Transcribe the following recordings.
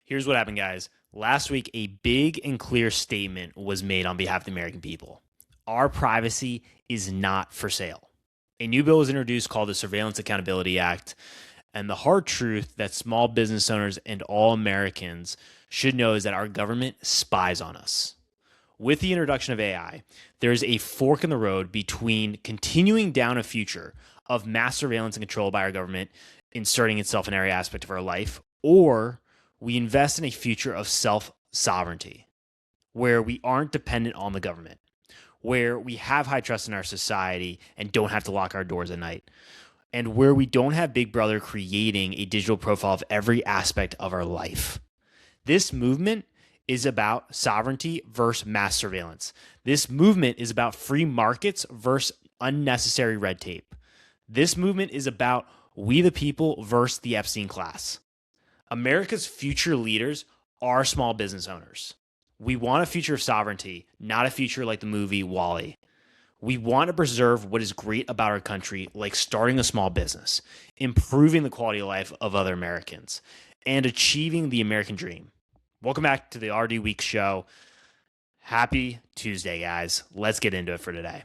Here's what happened, guys. Last week, a big and clear statement was made on behalf of the American people. Our privacy is not for sale. A new bill was introduced called the Surveillance Accountability Act, and the hard truth that small business owners and all Americans should know is that our government spies on us. With the introduction of AI, there is a fork in the road between continuing down a future of mass surveillance and control by our government inserting itself in every aspect of our life, or we invest in a future of self-sovereignty where we aren't dependent on the government, where we have high trust in our society and don't have to lock our doors at night, and where we don't have Big Brother creating a digital profile of every aspect of our life. This movement is about sovereignty versus mass surveillance. This movement is about free markets versus unnecessary red tape. This movement is about we the people versus the Epstein class. America's future leaders are small business owners. We want a future of sovereignty, not a future like the movie WALL-E. We want to preserve what is great about our country, like starting a small business, improving the quality of life of other Americans, and achieving the American dream. Welcome back to the RD Week show. Happy Tuesday, guys. Let's get into it for today.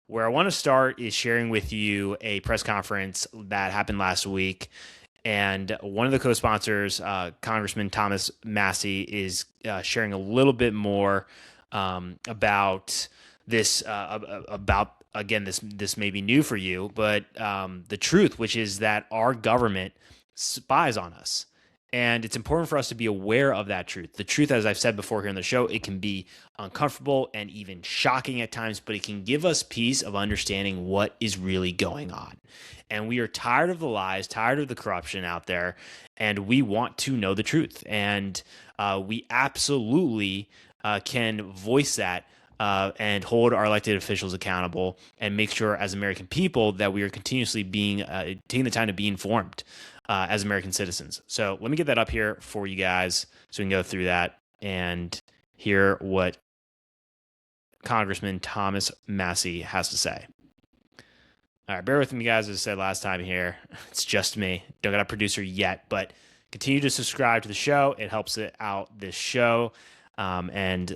Where I want to start is sharing with you a press conference that happened last week. And one of the co-sponsors, Congressman Thomas Massie, is sharing a little bit more about this. This may be new for you, but the truth, which is that our government spies on us. And it's important for us to be aware of that truth. The truth, as I've said before here on the show, it can be uncomfortable and even shocking at times, but it can give us peace of understanding what is really going on. And we are tired of the lies, tired of the corruption out there, and we want to know the truth. And we absolutely can voice that and hold our elected officials accountable and make sure as American people that we are continuously taking the time to be informed as American citizens. So let me get that up here for you guys so we can go through that and hear what Congressman Thomas Massie has to say. All right, bear with me, guys. As I said last time here, it's just me. Don't got a producer yet, but continue to subscribe to the show. It helps it out, this show, and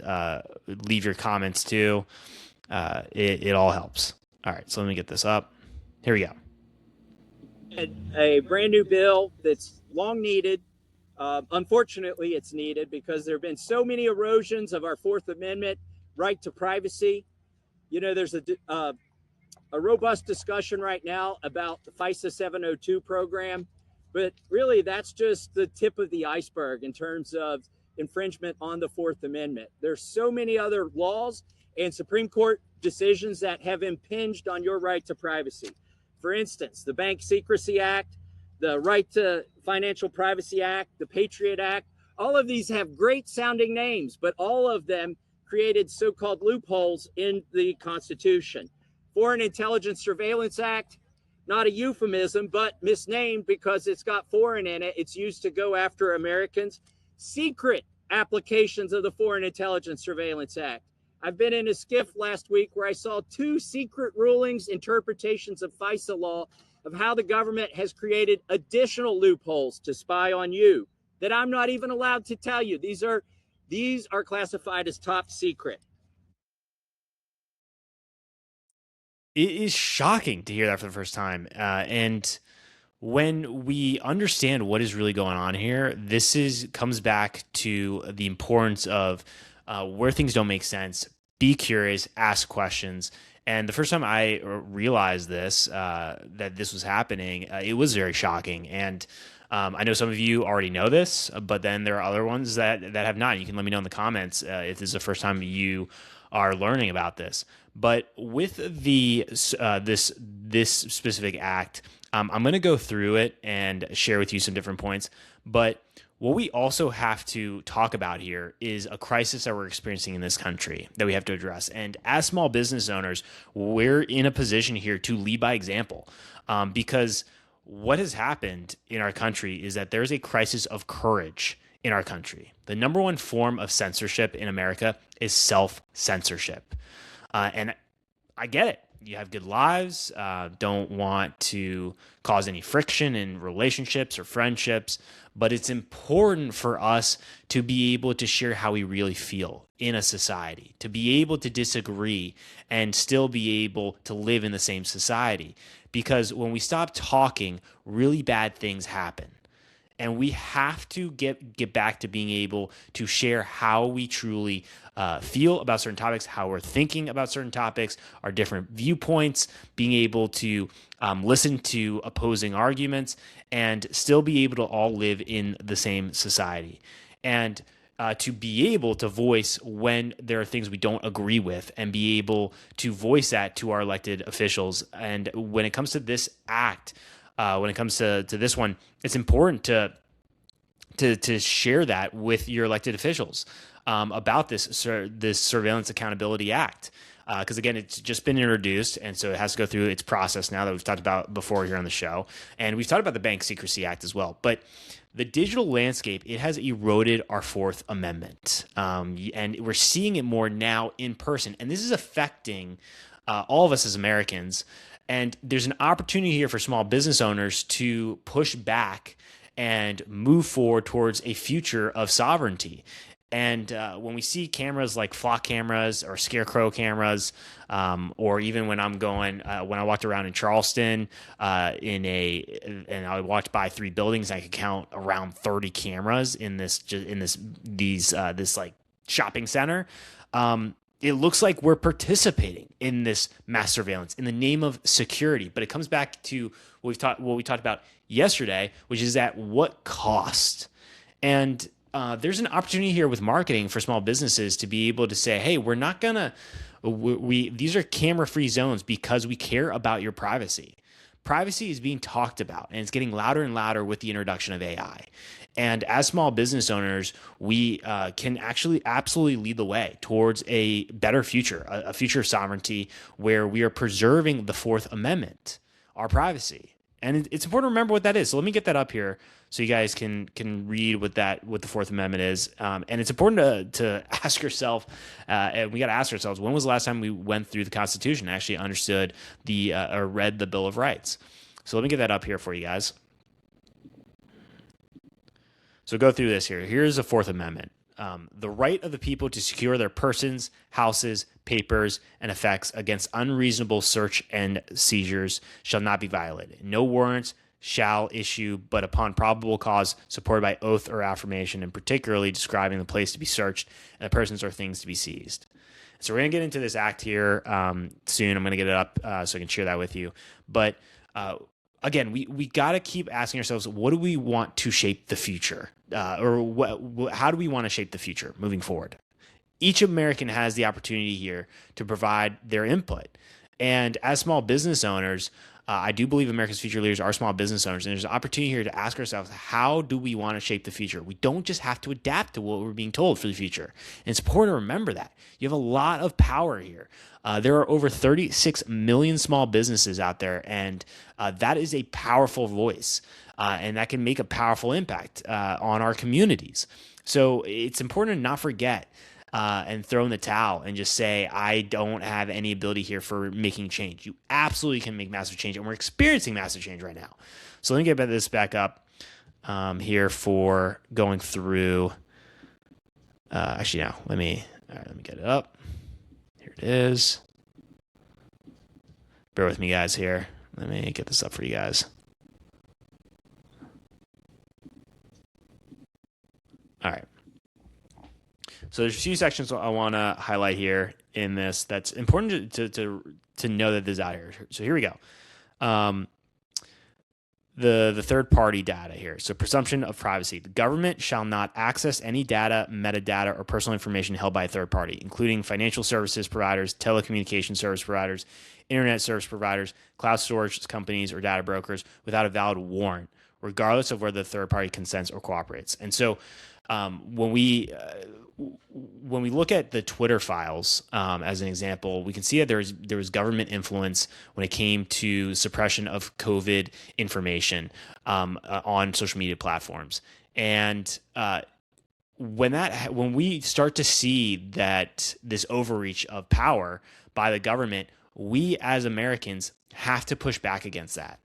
leave your comments too. It all helps. All right, so let me get this up. Here we go. A brand new bill that's long needed. Unfortunately, it's needed because there have been so many erosions of our Fourth Amendment right to privacy. You know, there's a robust discussion right now about the FISA 702 program, but really that's just the tip of the iceberg in terms of infringement on the Fourth Amendment. There's so many other laws and Supreme Court decisions that have impinged on your right to privacy. For instance, the Bank Secrecy Act, the Right to Financial Privacy Act, the Patriot Act, all of these have great sounding names, but all of them created so-called loopholes in the Constitution. Foreign Intelligence Surveillance Act, not a euphemism, but misnamed because it's got foreign in it. It's used to go after Americans. Secret applications of the Foreign Intelligence Surveillance Act. I've been in a skiff last week where I saw two secret rulings, interpretations of FISA law of how the government has created additional loopholes to spy on you that I'm not even allowed to tell you. These are classified as top secret. It is shocking to hear that for the first time. And when we understand what is really going on here, comes back to the importance of where things don't make sense, be curious, ask questions. And the first time I realized that this was happening, it was very shocking. And I know some of you already know this, but then there are other ones that have not. You can let me know in the comments if this is the first time you are learning about this. But with this specific act, I'm going to go through it and share with you some different points. But what we also have to talk about here is a crisis that we're experiencing in this country that we have to address. And as small business owners, we're in a position here to lead by example, because what has happened in our country is that there's a crisis of courage in our country. The number one form of censorship in America is self-censorship. And I get it. you have good lives, don't want to cause any friction in relationships or friendships. But it's important for us to be able to share how we really feel in a society, to be able to disagree and still be able to live in the same society. Because when we stop talking, really bad things happen. And we have to get back to being able to share how we truly feel about certain topics, how we're thinking about certain topics, our different viewpoints, being able to listen to opposing arguments, and still be able to all live in the same society. And to be able to voice when there are things we don't agree with and be able to voice that to our elected officials. And when it comes to this act, when it comes to this one, it's important to share that with your elected officials about this Surveillance Accountability Act. Because again, it's just been introduced, and so it has to go through its process now that we've talked about before here on the show. And we've talked about the Bank Secrecy Act as well. But the digital landscape, it has eroded our Fourth Amendment. And we're seeing it more now in person. And this is affecting all of us as Americans. And there's an opportunity here for small business owners to push back and move forward towards a future of sovereignty. And when we see cameras like flock cameras or scarecrow cameras, or even when I'm going, when I walked around in Charleston, and I walked by 3 buildings, I could count around 30 cameras in this like shopping center. It looks like we're participating in this mass surveillance in the name of security, but it comes back to what we talked about yesterday, which is at what cost. And there's an opportunity here with marketing for small businesses to be able to say, hey, we're not gonna, these are camera-free zones because we care about your privacy. Privacy is being talked about, and it's getting louder and louder with the introduction of AI. And as small business owners, we can actually absolutely lead the way towards a better future, a future of sovereignty where we are preserving the Fourth Amendment, our privacy. And it's important to remember what that is. So let me get that up here so you guys can read what the Fourth Amendment is. And it's important to ask yourself, and we got to ask ourselves, when was the last time we went through the Constitution and actually understood or read the Bill of Rights? So let me get that up here for you guys. So go through this here. Here's the Fourth Amendment. The right of the people to secure their persons, houses, papers, and effects against unreasonable search and seizures shall not be violated. No warrants shall issue but upon probable cause supported by oath or affirmation, and particularly describing the place to be searched and the persons or things to be seized. So we're going to get into this act here soon. I'm going to get it up so I can share that with you. But again, we got to keep asking ourselves, what do we want to shape the future? How do we want to shape the future moving forward? Each American has the opportunity here to provide their input. And as small business owners, I do believe America's future leaders are small business owners. And there's an opportunity here to ask ourselves, how do we want to shape the future? We don't just have to adapt to what we're being told for the future. And it's important to remember that. You have a lot of power here. There are over 36 million small businesses out there, and that is a powerful voice, and that can make a powerful impact on our communities. So it's important to not forget and throw in the towel and just say, I don't have any ability here for making change. You absolutely can make massive change, and we're experiencing massive change right now. So let me get this back up here for going through. Actually, no, let me get it up. Here it is. Bear with me, guys, here. Let me get this up for you guys. All right. So there's a few sections I want to highlight here in this that's important to know that this is out here. So here we go. The third-party data here. So presumption of privacy. The government shall not access any data, metadata, or personal information held by a third party, including financial services providers, telecommunication service providers, internet service providers, cloud storage companies, or data brokers without a valid warrant, regardless of whether the third party consents or cooperates. And so when we look at the Twitter files as an example, we can see that there was government influence when it came to suppression of COVID information on social media platforms. And when we start to see that this overreach of power by the government, we as Americans have to push back against that.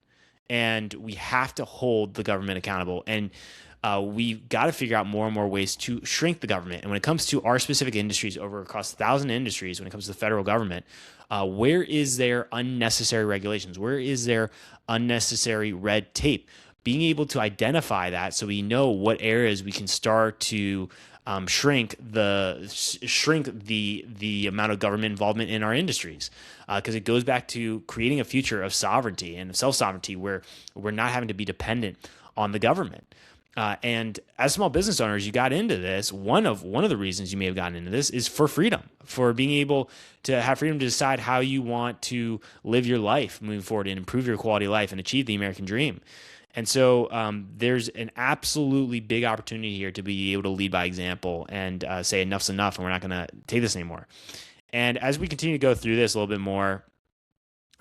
And we have to hold the government accountable. And we've got to figure out more and more ways to shrink the government. And when it comes to our specific industries, over across 1,000 industries, when it comes to the federal government, where is there unnecessary regulations? Where is there unnecessary red tape? Being able to identify that so we know what areas we can start to shrink the amount of government involvement in our industries, because it goes back to creating a future of sovereignty and self-sovereignty where we're not having to be dependent on the government. And as small business owners, you got into this. One of the reasons you may have gotten into this is for freedom, for being able to have freedom to decide how you want to live your life moving forward and improve your quality of life and achieve the American dream. And so there's an absolutely big opportunity here to be able to lead by example and say enough's enough, and we're not going to take this anymore. And as we continue to go through this a little bit more,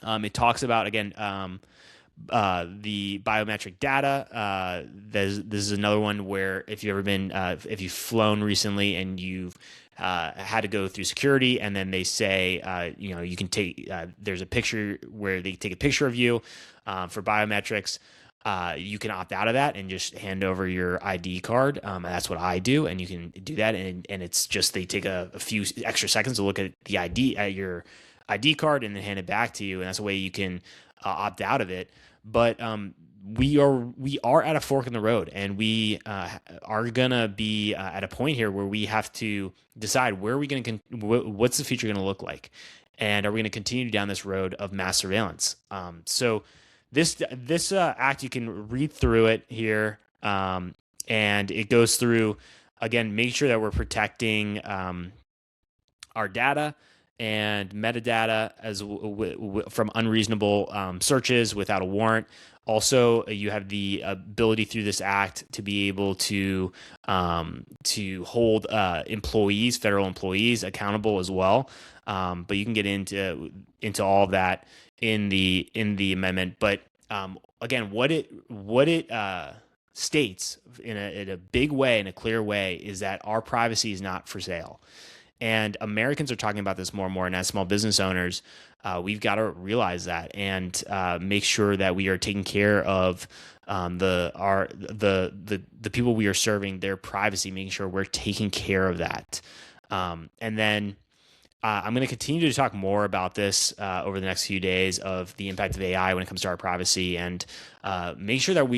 it talks about, again, the biometric data. This is another one where if you've flown recently and you've had to go through security, and then they say, you can take, there's a picture where they take a picture of you for biometrics. You can opt out of that and just hand over your ID card. That's what I do, and you can do that. And it's just they take a few extra seconds to look at the ID at your ID card and then hand it back to you, and that's a way you can opt out of it. But we are at a fork in the road, and we are gonna be at a point here where we have to decide where are we going to what's the future going to look like, and are we going to continue down this road of mass surveillance? So this act, you can read through it here, and it goes through, again, make sure that we're protecting our data and metadata from unreasonable searches without a warrant. Also, you have the ability through this act to be able to hold federal employees accountable as well. But you can get into all of that in the amendment. But again, what it states in a big way, in a clear way, is that our privacy is not for sale. And Americans are talking about this more and more. And as small business owners, we've got to realize that and make sure that we are taking care of the people we are serving, their privacy, making sure we're taking care of that. And then I'm going to continue to talk more about this over the next few days of the impact of AI when it comes to our privacy, and make sure that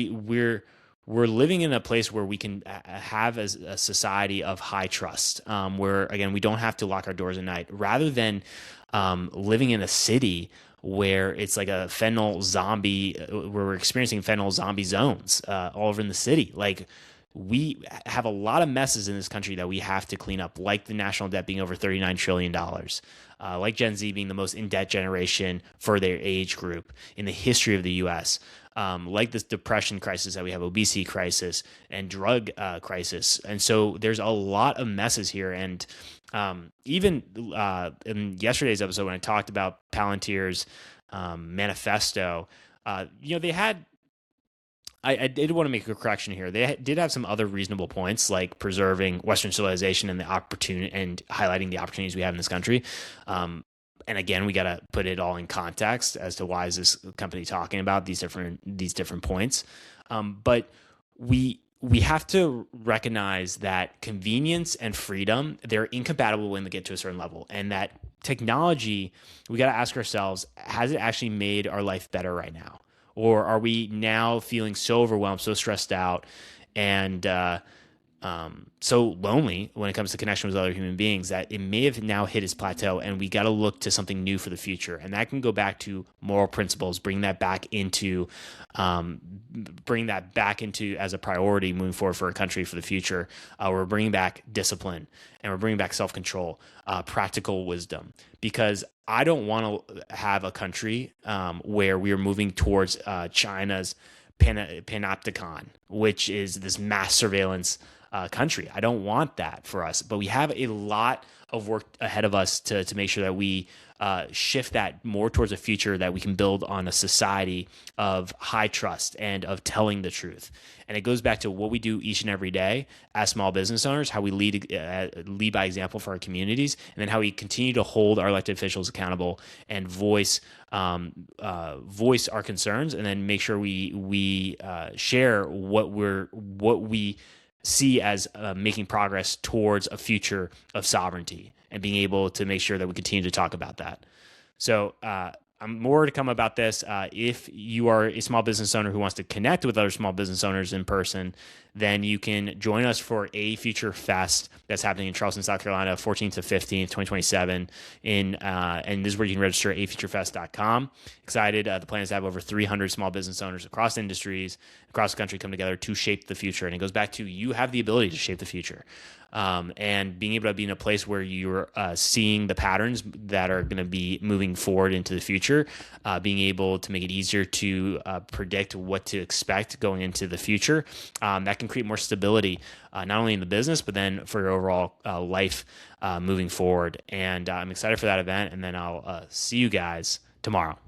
we're living in a place where we can have as a society of high trust, where, again, we don't have to lock our doors at night, rather than living in a city where it's like a fentanyl zombie, where we're experiencing fentanyl zombie zones all over in the city. Like, we have a lot of messes in this country that we have to clean up, like the national debt being over $39 trillion, like Gen Z being the most in-debt generation for their age group in the history of the U.S., like this depression crisis that we have, obesity crisis, and drug crisis. And so there's a lot of messes here. And even in yesterday's episode, when I talked about Palantir's manifesto, they had, I did want to make a correction here. They did have some other reasonable points, like preserving Western civilization and the opportunity, and highlighting the opportunities we have in this country. And again, we got to put it all in context as to why is this company talking about these different points. But we have to recognize that convenience and freedom, they're incompatible when they get to a certain level, and that technology, we got to ask ourselves, has it actually made our life better right now? Or are we now feeling so overwhelmed, so stressed out, and so lonely when it comes to connection with other human beings that it may have now hit its plateau, and we got to look to something new for the future? And that can go back to moral principles, bring that back into as a priority moving forward for a country for the future. We're bringing back discipline, and we're bringing back self-control, practical wisdom, because I don't want to have a country where we are moving towards China's panopticon, which is this mass surveillance country. I don't want that for us, but we have a lot of work ahead of us to make sure that we shift that more towards a future that we can build on a society of high trust and of telling the truth. And it goes back to what we do each and every day as small business owners, how we lead by example for our communities, and then how we continue to hold our elected officials accountable and voice our concerns, and then make sure we share what we see as making progress towards a future of sovereignty and being able to make sure that we continue to talk about that. So more to come about this. If you are a small business owner who wants to connect with other small business owners in person, then you can join us for A Future Fest that's happening in Charleston, South Carolina, 14th to 15th, 2027. And this is where you can register at afuturefest.com. Excited. The plan is to have over 300 small business owners across industries, across the country come together to shape the future. And it goes back to you have the ability to shape the future. And being able to be in a place where you're seeing the patterns that are going to be moving forward into the future, being able to make it easier to predict what to expect going into the future, that can create more stability, not only in the business, but then for your overall life moving forward. And I'm excited for that event. And then I'll see you guys tomorrow.